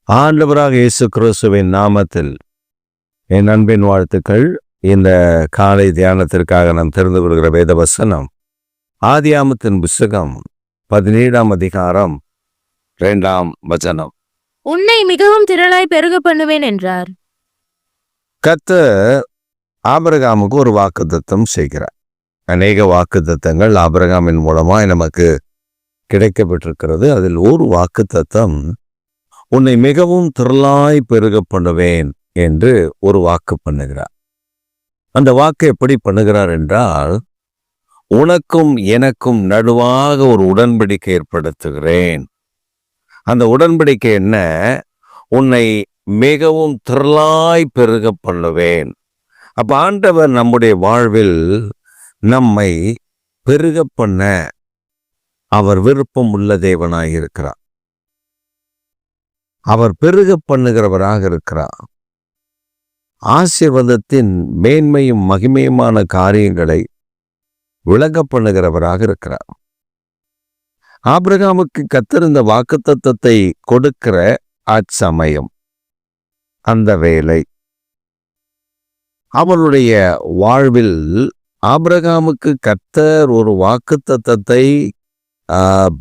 ஆண்டவராக இயேசு கிறிஸ்துவின் நாமத்தில் என் அன்பின் வாழ்த்துக்கள். இந்த காலை தியானத்திற்காக நாம் தெரிந்து கொள்கிற வேத வசனம் ஆதியாமத்தின் புஸ்தகம் 17ஆம் அதிகாரம் 2ஆம் வசனம். உன்னை மிகவும் திரளாய் பெருக பண்ணுவேன் என்றார். கர்த்தர் ஆபிரகாமுக்கு ஒரு வாக்குத்தத்தம் செய்கிறார். அநேக வாக்குத்தத்தங்கள் ஆபிரகாமின் மூலமாய் நமக்கு கிடைக்கப்பட்டிருக்கிறது. அதில் ஒரு வாக்குத்தத்தம், உன்னை மிகவும் திரளாய் பெருக பண்ணுவேன் என்று ஒரு வாக்கு பண்ணுகிறார். அந்த வாக்கு எப்படி பண்ணுகிறார் என்றால், உனக்கும் எனக்கும் நடுவாக ஒரு உடன்படிக்கை ஏற்படுத்துகிறேன். அந்த உடன்படிக்கை என்ன? உன்னை மிகவும் திரளாய் பெருக பண்ணுவேன். அப்ப ஆண்டவர் நம்முடைய வாழ்வில் நம்மை பெருக பண்ண அவர் விருப்பம் உள்ள தேவனாய் இருக்கிறார். அவர் பெருக பண்ணுகிறவராக இருக்கிறார். ஆசீர்வாதத்தின் மேன்மையும் மகிமையுமான காரியங்களை விளங்க பண்ணுகிறவராக இருக்கிறார். ஆபிரகாமுக்கு கர்த்தர் இந்த வாக்குத்தத்தத்தை கொடுக்கிற அச்சமயம், அந்த வேளை, அவருடைய வாழ்வில் ஆபிரகாமுக்கு கர்த்தர் ஒரு வாக்குத்தத்தத்தை,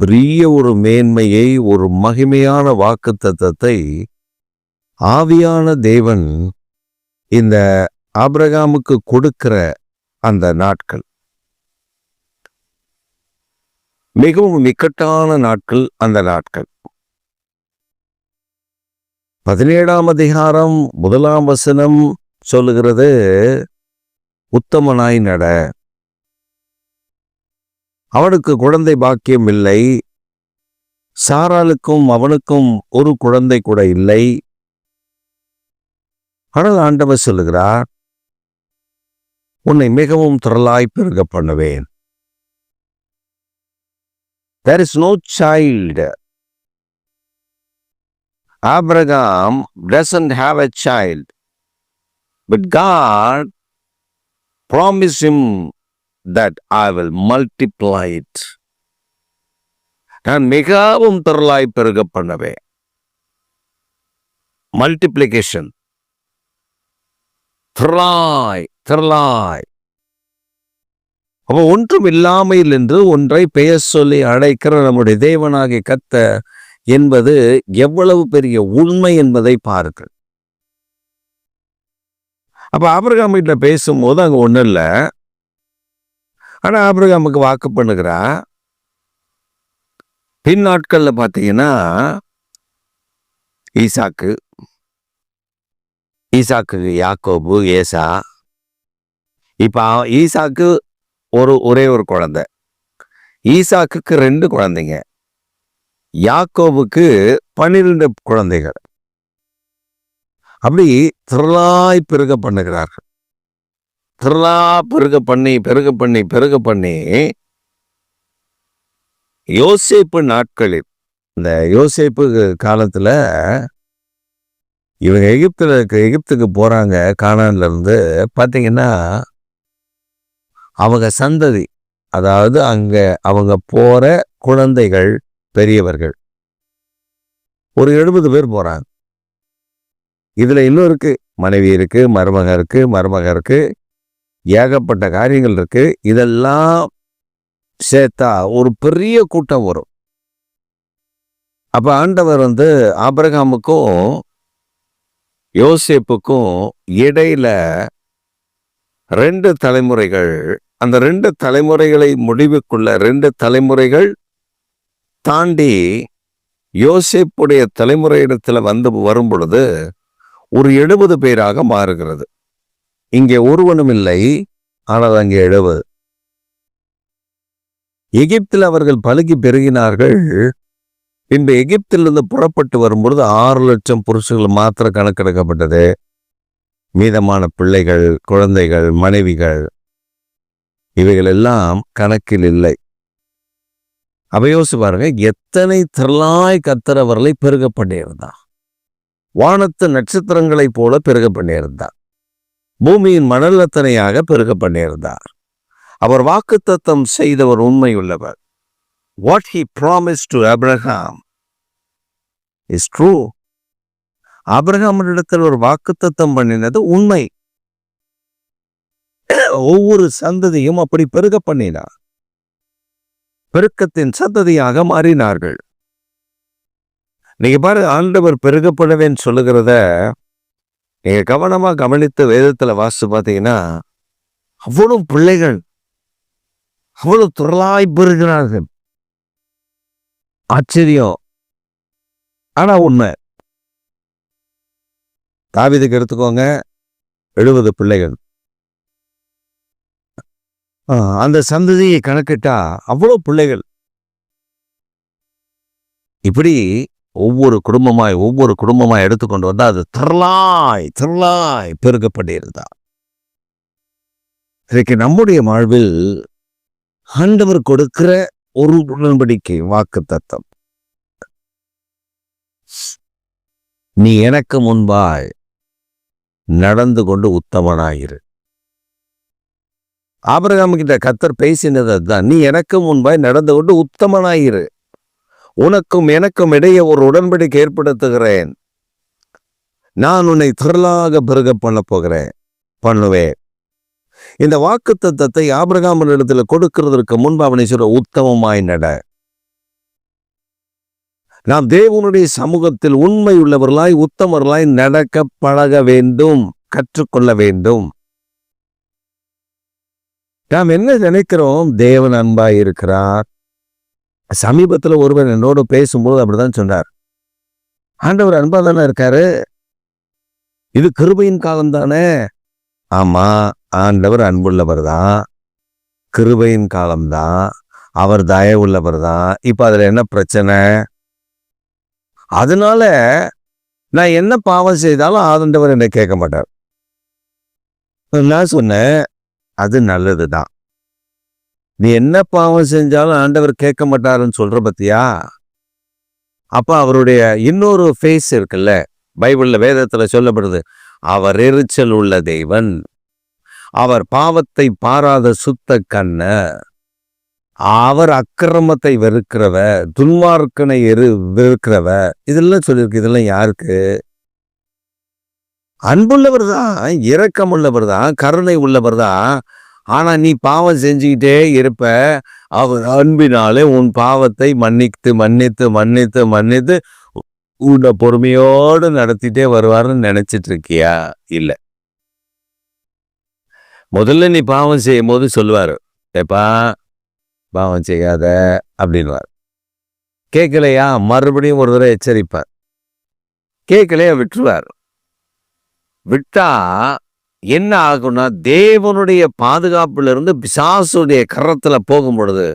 பெரிய ஒரு மேன்மையை, ஒரு மகிமையான வாக்குத்தத்தத்தை ஆவியான தேவன் இந்த ஆபிரகாமுக்கு கொடுக்கிற அந்த நாட்கள் மிகவும் இக்கட்டான நாட்கள். அந்த நாட்கள் 17ஆம் அதிகாரம் 1ஆம் வசனம் சொல்லுகிறது, உத்தமனாய் நட. அவனுக்கு குழந்தை பாக்கியம் இல்லை, சாராளுக்கும் அவனுக்கும் ஒரு குழந்தை கூட இல்லை. ஆனால் ஆண்டவர் சொல்லுகிறார், உன்னை மிகவும் திரளாய் பெருக பண்ணுவேன். There is no child. Abraham doesn't have a child, but God promised him that I will multiply it. நான் மிகவும் திரளாய் பெருக பண்ணுவேன். மல்டிப்ளிகேஷன், திரளாய் திரளாய். அப்போ ஒன்றும் இல்லாமையில் என்று ஒன்றை பெயர் சொல்லி அழைக்கிற நம்முடைய தேவனாகிய கர்த்தர் என்பது எவ்வளவு பெரிய உண்மை என்பதை பாருங்கள். அப்ப ஆபிரகாம் வீட்டுல பேசும்போது அங்க ஒண்ணும் இல்லை. ஆனா ஆபிரகாமுக்கு வாக்கு பண்ணுகிறா. பின் நாட்கள்ல பாத்தீங்கன்னா ஈசாக்கு யாக்கோபு, ஏசா. இப்ப ஈசாக்கு ஒரே ஒரு குழந்தை, ஈசாக்குக்கு 2 குழந்தைங்க, யாக்கோபுக்கு 12 குழந்தைகள். அப்படி திரளாய் பெருக பண்ணுகிறார்கள். திரளா பெருக பண்ணி யோசேப்பு நாட்களில், இந்த யோசேப்பு காலத்துல இவங்க எகிப்துக்கு போறாங்க. கானான்ல இருந்து பாத்தீங்கன்னா அவங்க சந்ததி, அதாவது அங்க அவங்க போற குழந்தைகள் பெரியவர்கள் ஒரு 70 பேர் போறாங்க. இதுல இன்னும் இருக்கு, மனைவி இருக்கு, மருமக இருக்கு, ஏகப்பட்ட காரியங்கள் இருக்கு. இதெல்லாம் சேர்த்தா ஒரு பெரிய கூட்டம் வரும். அப்ப ஆண்டவர் ஆபிரகாமுக்கும் யோசேப்புக்கும் இடையில 2 தலைமுறைகள், அந்த 2 தலைமுறைகளை முடிவுக்குள்ள 2 தலைமுறைகள் தாண்டி யோசேப்புடைய தலைமுறையிடத்துல வரும் பொழுது ஒரு 70 பேராக மாறுகிறது. இங்கே ஒருவனும் இல்லை, ஆனால் அங்கே 70. எகிப்தில் அவர்கள் பலுகி பெருகினார்கள். பின்பு எகிப்திலிருந்து புறப்பட்டு வரும்பொழுது 6 லட்சம் புருஷர்கள் மாத்திர கணக்கெடுக்கப்பட்டது. மீதமான பிள்ளைகள், குழந்தைகள், மனைவிகள், இவைகள் எல்லாம் கணக்கில் இல்லை. அப்ப யோசிச்சு பாருங்க, எத்தனை திரளாய் கர்த்தர் அவர்களை பெருக பண்ணியிருந்தார். வானத்து நட்சத்திரங்களைப் போல பெருக பண்ணியிருந்தார். பூமியின் மணல் அத்தனையாக பெருக பண்ணியிருந்தார். அவர் வாக்குத்தத்தம் செய்தவர் உண்மை உள்ளவர். What he promised to Abraham is true. ஆபிரகாமிடத்தில் ஒரு வாக்குத்தத்தம் பண்ணினது உண்மை. ஒவ்வொரு சந்ததியும் அப்படி பெருக பண்ணினார். பெருக்கத்தின் சந்ததியாக மாறினார்கள். நீங்க பாரு, ஆண்டவர் பெருகப்படுவேன்னு சொல்லுகிறத நீங்க கவனமா கவனித்து வேதத்துல வாசித்து பார்த்தீங்கன்னா, அவ்வளவு பிள்ளைகள் அவ்வளவு துறலாய் பெறுகிறார்கள். ஆச்சரியம். ஆனா உண்மை. தாவீதுக்கு எடுத்துக்கோங்க, 70 பிள்ளைகள். அந்த சந்ததியை கணக்கிட்டா அவ்வளவு பிள்ளைகள். இப்படி ஒவ்வொரு குடும்பமாய் எடுத்துக்கொண்டு வந்தா அது திரளாய் பெருகப்பட்டிருந்தா. இன்னைக்கு நம்முடைய வாழ்வில் ஆண்டவர் கொடுக்கிற ஒரு உடன்படிக்கை வாக்குத்தத்தம், நீ எனக்கு முன்பாய் நடந்து கொண்டு உத்தமனாயிரு. ஆபிரகாம் கிட்ட கர்த்தர் பேசினது அதுதான். நீ எனக்கு முன்பாய் நடந்து கொண்டு உத்தமனாயிரு. உனக்கும் எனக்கும் இடையே ஒரு உடன்படிக்கை ஏற்படுத்துகிறேன். நான் உன்னை திரளாக பெருக பண்ணுவேன். இந்த வாக்குத்தத்தத்தை ஆபிரகாமின் இடத்துல கொடுக்கிறதற்கு முன்பு அவனை சொல்ற, உத்தமமாய் நட. நாம் தேவனுடைய சமூகத்தில் உண்மை உள்ளவர்களாய் உத்தமர்களாய் நடக்க பழக வேண்டும், கற்றுக்கொள்ள வேண்டும். நாம் என்ன நினைக்கிறோம்? தேவன் அன்பாய் இருக்கிறார். சமீபத்துல ஒருவர் என்னோட பேசும்போது அப்படிதான் சொன்னார், ஆண்டவர் அன்பா தானே இருக்காரு, இது கிருபையின் காலம் தானே. ஆமா, ஆண்டவர் அன்புள்ளவர் தான், கிருபையின் காலம்தான், அவர் தயவுள்ளவர் தான். இப்ப அதுல என்ன பிரச்சனை? அதனால நான் என்ன பாவம் செய்தாலும் ஆண்டவர் என்னை கேட்க மாட்டார். நான் சொன்னேன், அது நல்லதுதான். நீ என்ன பாவம் செஞ்சாலும் ஆண்டவர் கேட்க மாட்டாருன்னு சொல்ற பத்தியா? அப்ப அவருடைய இன்னொரு ஃபேஸ் இருக்குல்ல, பைபிள்ல வேதத்துல சொல்லப்படுது, அவர் எரிச்சல் உள்ள தேவன், அவர் பாவத்தை பாராத சுத்த கண்ண, அவர் அக்கிரமத்தை வெறுக்கிறவ, துன்மார்க்கனை வெறுக்கிறவ, இதெல்லாம் சொல்லியிருக்கு. இதெல்லாம் யாருக்கு? அன்புள்ளவர் தான், இரக்கம் உள்ளவர் தான், கருணை உள்ளவர் தான். ஆனா நீ பாவம் செஞ்சுக்கிட்டே இருப்ப, அவர் அன்பினாலே உன் பாவத்தை மன்னித்து மன்னித்து மன்னித்து மன்னித்து உன்னை பொறுமையோடு நடத்திட்டே வருவாருன்னு நினைச்சிட்டு இருக்கியா? இல்ல. முதல்ல நீ பாவம் செய்யும் போது சொல்லுவாரு, ஏப்பா பாவம் செய்யாத அப்படின்வார். கேட்கலையா மறுபடியும் ஒரு தடவை எச்சரிப்பார். கேட்கலையா விட்டுருவார். விட்டா என்ன ஆகும்னா, தேவனுடைய பாதுகாப்புல இருந்து பிசாசுடைய கரத்துல போகும் பொழுது,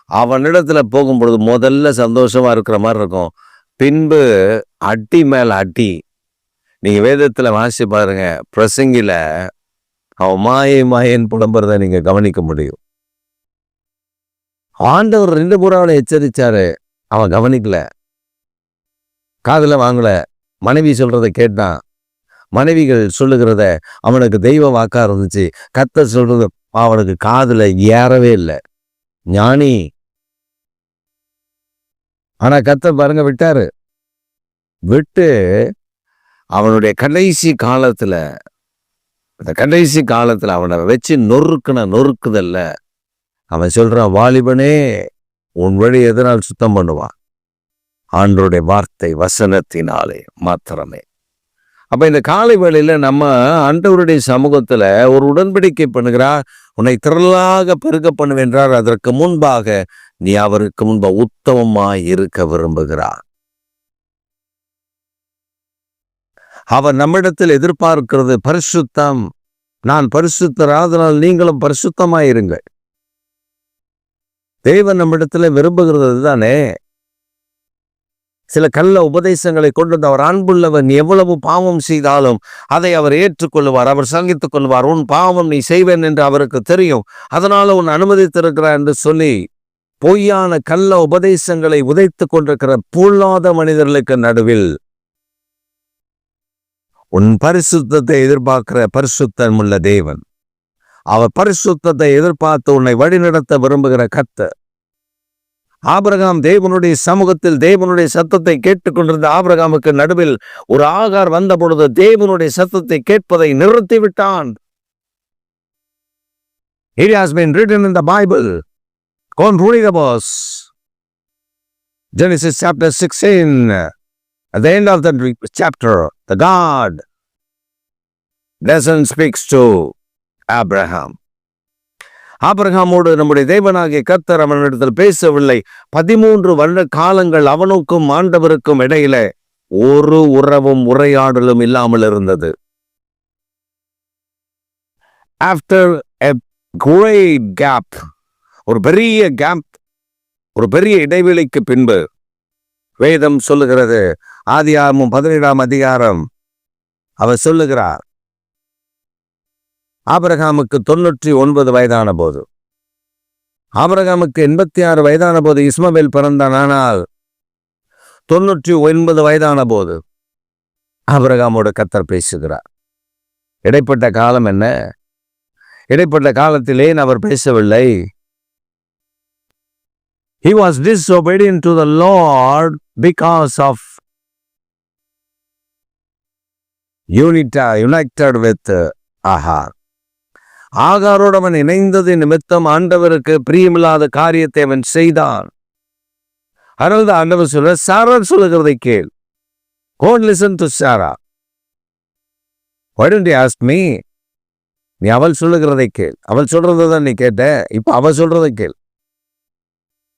அவனிடத்துல போகும் பொழுது முதல்ல சந்தோஷமா இருக்கிற மாதிரி இருக்கும், பின்பு அடி மேல அடி. நீங்க வேதத்துல வாசி பாருங்க, பிரசங்கில அவன் மாயன் புலம்புறத நீங்க கவனிக்க முடியும். ஆண்டவர் 2 முறை அவனை எச்சரிச்சாரு, அவன் கவனிக்கல, காதுல வாங்கல. மனைவி சொல்றதை கேட்டான். மனைவிகள் சொல்லுகிறத அவனுக்கு தெய்வ வாக்கா இருந்துச்சு. கர்த்தர் சொல்றது அவனுக்கு காதுல ஏறவே இல்லை. ஞானி. ஆனா கர்த்தர் பாருங்க விட்டாரு. விட்டு அவனுடைய கடைசி காலத்துல அவனை வச்சு நொறுக்குதல்ல அவன் சொல்றான், வாலிபனே உன் வழி எதனால் சுத்தம் பண்ணுவான்? ஆண்டவருடைய வார்த்தை வசனத்தினாலே மாத்திரமே. அப்ப இந்த காலை வேளையில நம்ம ஆண்டவருடைய சமூகத்துல ஒரு உடன்படிக்கை பண்ணுகிறார், உன்னை திரளாக பெருக பண்ணுவென்றார். அதற்கு முன்பாக நீ அவருக்கு முன்பா உத்தமமாய் இருக்க விரும்புகிறார். அவர் நம்மிடத்தில் எதிர்பார்க்கிறது பரிசுத்தம். நான் பரிசுத்தர், அதனால் நீங்களும் பரிசுத்தமாயிருங்கள். தேவன் நம்மிடத்துல விரும்புகிறது தானே. சில கள்ள உபதேசங்களை கொண்டு அவர் அன்புள்ளவன், எவ்வளவு பாவம் செய்தாலும் அதை அவர் ஏற்றுக்கொள்வார், அவர் சகித்துக் கொள்வார். உன் பாவம் நீ செய்வேன் என்று அவருக்கு தெரியும், அதனால உன் அனுமதித்திருக்கிறார் என்று சொல்லி பொய்யான கள்ள உபதேசங்களை உதைத்து கொண்டிருக்கிற பொல்லாத மனிதர்களுக்கு நடுவில் உன் பரிசுத்தத்தை எதிர்பார்க்கிற பரிசுத்தம் உள்ள தேவன், அவர் பரிசுத்தத்தை எதிர்பார்த்து உன்னை வழிநடத்த விரும்புகிற கர்த்தர், ஆபிரகாம் தேவனுடைய சமூகத்தில் தேவனுடைய சத்தத்தை கேட்டுக்கொண்டிருந்த ஆபிரகாமுக்கு நடுவில் ஒரு ஆகார் வந்த பொழுது தேவனுடைய சத்தத்தை கேட்பதை நிறுத்திவிட்டான். It has been written in the Bible. Go and read the verse. Genesis chapter 16. At the end of the chapter, the God doesn't speak to Abraham. ஆபிரகாமோடு நம்முடைய தேவனாகிய கர்த்தர் அவனிடத்தில் பேசவில்லை. 13 வருட காலங்கள் அவனுக்கும் ஆண்டவருக்கும் இடையில ஒரு உறவும் உரையாடலும் இல்லாமல் இருந்தது. After a great gap, ஒரு பெரிய இடைவெளிக்கு பின்பு வேதம் சொல்லுகிறது, ஆதியாகமம் 17ஆம் அதிகாரம், அவர் சொல்லுகிறார், ஆபிரகாமுக்கு 99 வயதான போது, ஆபிரகாமுக்கு 86 வயதான போது இஸ்மவேல் பிறந்தான். ஆனால் 99 வயதான போது ஆபிரகாமோடு கர்த்தர் பேசுகிறார். இடைப்பட்ட காலம் என்ன? இடைப்பட்ட காலத்திலே அவர் பேசவில்லை. He was disobedient to the Lord because of united with Agar. ஆகாரோடு அவன் இணைந்தது நிமித்தம் ஆண்டவருக்கு பிரியமில்லாத காரியத்தை அவன் செய்தான். அதனால ஆண்டவர் சொல்ற, சாரா சொல்லுகிறதை கேள். Don't listen to Sarah. Why don't you ask me? நீ அவள் சொல்லுகிறதை கேள். அவள் சொல்றதான் நீ கேட்ட, இப்ப அவள் சொல்றதை கேள்.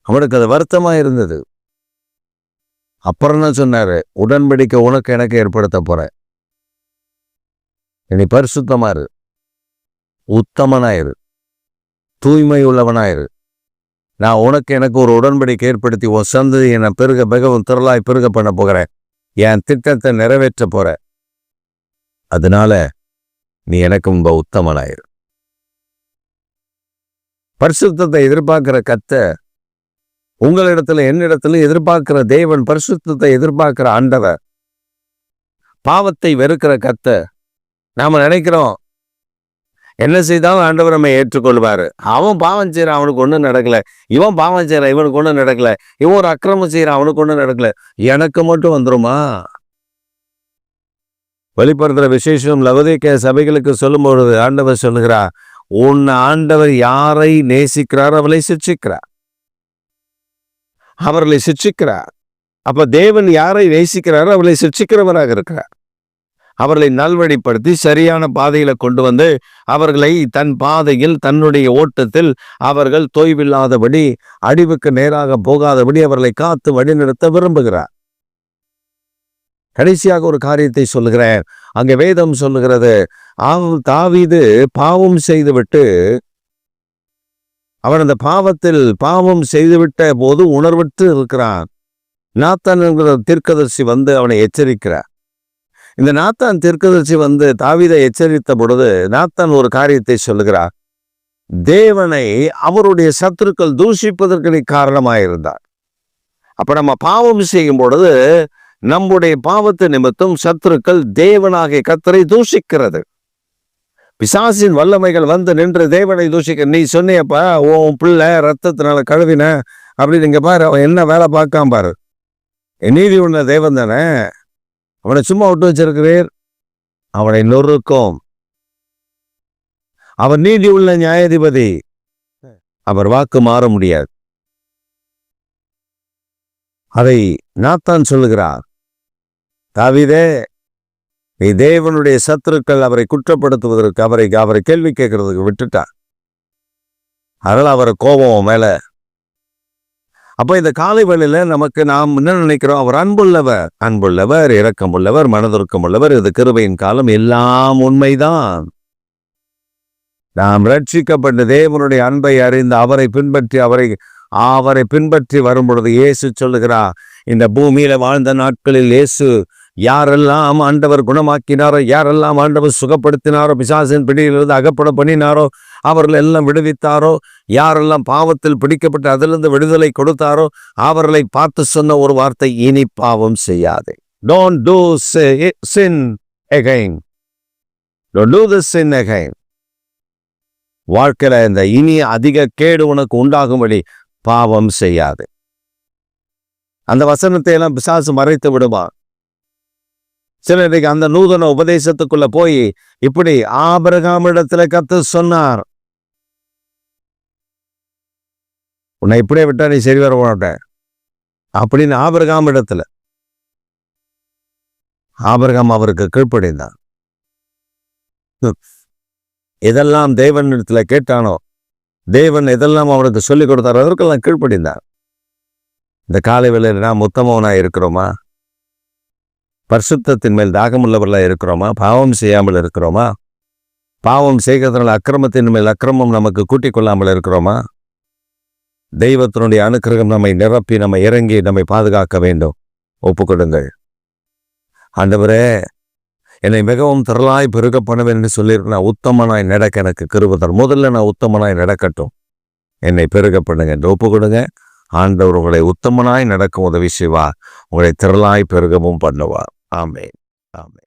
அவனுக்கு அது வருத்தமா இருந்தது. அப்புறம் தான் சொன்னாரு, உடன்படிக்கை உனக்கு எனக்கு ஏற்படுத்த போற, நீ பரிசுத்தமாயிரு, உத்தமனாயிரு, தூய்மை உள்ளவனாயிரு. நான் உனக்கு எனக்கு ஒரு உடன்படிக்கை ஏற்படுத்தி உன் சந்ததி என்னை பெருக மிகவும் திரளாய் பெருக பண்ண போகிறேன். என் திட்டத்தை நிறைவேற்ற போற. அதனால நீ எனக்கு முன்ப உத்தமனாயிரு. பரிசுத்தத்தை எதிர்பார்க்கிற கர்த்தர் உங்களிடத்துல என்னிடத்துல எதிர்பார்க்கிற தேவன், பரிசுத்தத்தை எதிர்பார்க்கிற ஆண்டவர், பாவத்தை வெறுக்கிற கர்த்தர். நாம நினைக்கிறோம் என்ன செய்தாலும் ஆண்டவர் நம்ம ஏற்றுக்கொள்வாரு. அவன் பாவம் செய்யறான், அவனுக்கு ஒன்றும் நடக்கல. இவன் பாவம் செய்யறான், இவனுக்கு ஒன்றும் நடக்கல. இவன் ஒரு அக்கிரமம் செய்யறான், அவனுக்கு ஒன்றும் நடக்கல. எனக்கு மட்டும் வந்துருமா? வெளிப்படுத்துற விசேஷம் லவோதிக்கேய சபைகளுக்கு சொல்லும் பொழுது ஆண்டவர் சொல்லுகிறார், உன் ஆண்டவர் யாரை நேசிக்கிறார் அவளை சிட்சிக்கிறார், அவர்களை சிட்சிக்கிறார். அப்ப தேவன் யாரை நேசிக்கிறாரோ அவளை சிட்சிக்கிறவராக இருக்கிறார். அவர்களை நல்வழிப்படுத்தி சரியான பாதையில கொண்டு வந்து அவர்களை தன் பாதையில் தன்னுடைய ஓட்டத்தில் அவர்கள் தொய்வில்லாதபடி அழிவுக்கு நேராக போகாதபடி அவர்களை காத்து வழிநடத்த விரும்புகிறார். கடைசியாக ஒரு காரியத்தை சொல்லுகிறேன். அங்க வேதம் சொல்லுகிறது, தாவீது பாவம் செய்துவிட்டு அவன் அந்த பாவம் செய்துவிட்ட போது உணர்வற்று இருக்கிறான். நாத்தான் என்கிற தீர்க்கதரிசி வந்து அவனை எச்சரிக்கிறார். இந்த நாத்தான் தீர்க்கதரிசி வந்து தாவீதை எச்சரித்த பொழுது நாத்தான் ஒரு காரியத்தை சொல்லுகிறார். தேவனை அவருடைய சத்துருக்கள் தூஷிப்பதற்கு காரணமாயிருந்தார். அப்ப நம்ம பாவம் செய்யும் பொழுது நம்முடைய பாவத்து நிமித்தம் சத்துருக்கள் தேவனாகிய கர்த்தரை தூஷிக்கிறது. பிசாசின் வல்லமைகள் வந்து நின்று தேவனை தூஷிக்க. நீ சொன்னியப்பா உன் பிள்ளை ரத்தத்தினால கழுவின அப்படின்னு இங்க பாரு, அவன் என்ன வேலை பார்க்காம பாரு. நீதி உள்ள தேவன் தானே, அவனை சும்மா விட்டு வச்சிருக்கிறீர், அவனை நொறுக்கும். அவர் நீதி உள்ள நியாயாதிபதி, அவர் வாக்கு மாற முடியாது. அதை நாத்தான் சொல்லுகிறார், தாவீதே நீ தேவனுடைய சத்துருக்கள் அவரை குற்றப்படுத்துவதற்கு அவரை கேள்வி கேட்கறதுக்கு விட்டுட்டார். அதனால அவர் கோபம் மேல. அப்ப இந்த காலை வேளையில நமக்கு நாம் என்ன நினைக்கிறோம்? அவர் அன்புள்ளவர், இரக்கமுள்ளவர், மனதுருக்கமுள்ளவர், இது கிருபையின் காலம், எல்லாம் உண்மைதான். நாம் ரட்சிக்கப்பட்ட தேவனுடைய அன்பை அறிந்து அவரை பின்பற்றி வரும் பொழுது இயேசு சொல்லுகிறார், இந்த பூமியில வாழ்ந்த நாட்களில் இயேசு யாரெல்லாம் ஆண்டவர் குணமாக்கினாரோ, யாரெல்லாம் ஆண்டவர் சுகப்படுத்தினாரோ, பிசாசின் பிடியிலிருந்து அகப்பட பண்ணினாரோ அவர்கள் எல்லாம் விடுவித்தாரோ, யாரெல்லாம் பாவத்தில் பிடிக்கப்பட்டு அதிலிருந்து விடுதலை கொடுத்தாரோ அவர்களை பார்த்து சொன்ன ஒரு வார்த்தை, இனி பாவம் செய்யாதே. Don't do sin again. Don't do the sin again. வாழ்க்கையில இந்த இனி அதிக கேடு உனக்கு உண்டாகும்படி பாவம் செய்யாது. அந்த வசனத்தை எல்லாம் பிசாசு மறைத்து விடுவான். சில இன்னைக்கு அந்த நூதன உபதேசத்துக்குள்ள போய் இப்படி ஆபிரகாமிடத்துல கர்த்தர் சொன்னார், உன்னை இப்படியே விட்டா நீ சரி வர மாட்ட அப்படின்னு ஆபிரகாமிடத்துல. ஆபிரகாம் அவருக்கு கீழ்ப்படிந்தான். எதெல்லாம் தேவனிடத்துல கேட்டானோ, தேவன் எதெல்லாம் அவனுக்கு சொல்லிக் கொடுத்தாரோ அதற்கெல்லாம் கீழ்ப்படிந்தான். இந்த காலை வேளையில நாம் உத்தமவனாய் இருக்கிறோமா? பரிசுத்தத்தின் மேல் தாகமுள்ளவர்களா இருக்கிறோமா? பாவம் செய்யாமல் இருக்கிறோமா? பாவம் செய்கிறதுனால அக்கிரமத்தின் மேல் அக்கிரமம் நமக்கு கூட்டிக் கொள்ளாமல் இருக்கிறோமா? தெய்வத்தினுடைய அனுக்கிரகம் நம்மை நிரப்பி நம்மை இறங்கி நம்மை பாதுகாக்க வேண்டும். ஒப்புக்கொடுங்கள். ஆண்டவரே, என்னை மிகவும் திரளாய் பெருக பண்ணுவேன் என்று சொல்லியிருக்கேன். உத்தமனாய் நடக்க எனக்கு கிருபை தரும். முதல்ல நான் உத்தமனாய் நடக்கட்டும், என்னை பெருக பண்ணுங்க என்று ஒப்பு கொடுங்க. ஆண்டவர் உங்களை உத்தமனாய் நடக்கும் உதவி செய்வார். உங்களை திரளாய் பெருகவும் பண்ணுவார். ஆமென். ஆமென்.